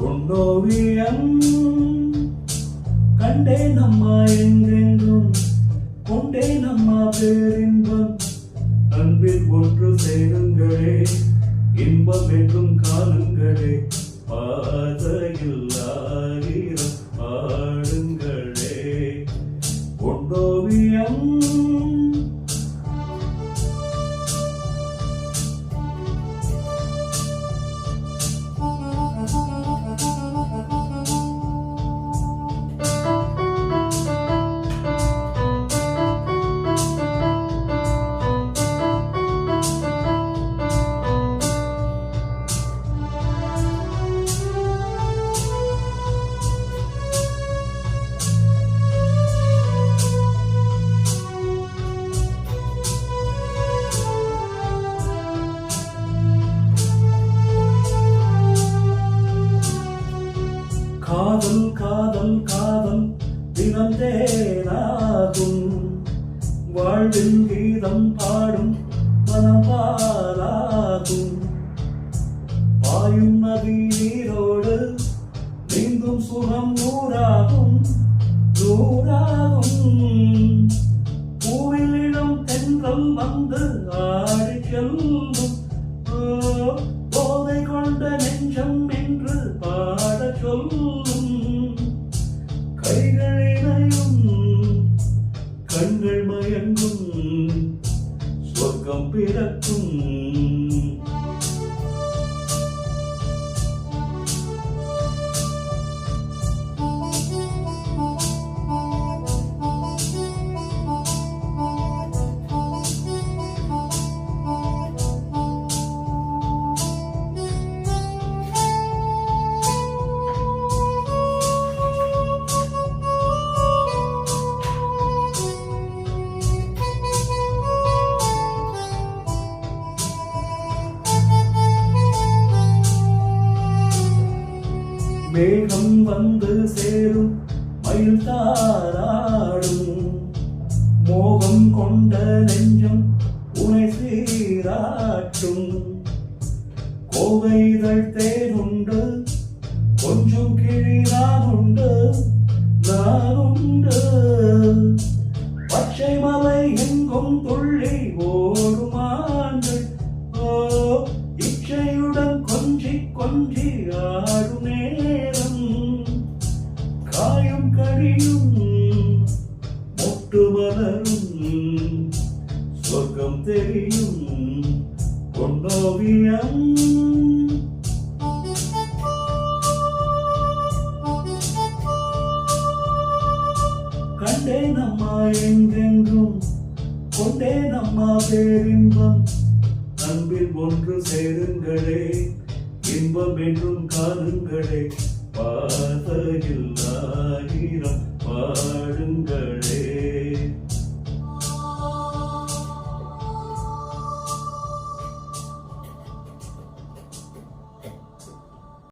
பொன்னோவியம் கண்டே நம்மா எங்கெங்கும் கொண்டே நம்மா பேரின்பம் அன்பில் ஒன்று சேருங்களே இன்பம் என்றும் காணுங்களே பாதையில் ஆயிரம் ஆடுங்களே பொன்னோவியம் காதல் காதல் காதல் தினம் தேனாகும் வாழ்வில் கீதம் பாடும் மனப்பாலாகும் பாயும் நதி நீரோடு நீந்தும் சுகம் நூறாகும் நூறாகும் பூவிலிடம் தென்றல் வந்து ஆடி செல்லும் போதை கொண்ட நெஞ்சம் என்று பாட சொல்லும் கைகளினையும் கண்கள் மயங்கும் சொர்க்கம் பிறக்கும் மேகம் வந்து சேரும் மயில் தாராடும் மோகம் கொண்ட நெஞ்சம் உனை சீராட்டும் கோவைகள் தேனுண்டு கொஞ்சம் கிழி நானுண்டு நானுண்டு பச்சை மலை எங்கும் துள்ளி ஓடும் ஆண்டு இச்சையுடன் கொஞ்சி கொஞ்சி ஆடும் நேரம் காயம் கழியும் மொட்டு மலரும் சொர்க்கம் தெரியும் பொன்னோவியம் கண்டே நம்மா எங்கெங்கும் கொண்டே நம்மா பேரின்பம் அன்பில் ஒன்று சேருங்களே இன்பம் என்றும் காணுங்களே பாதையில்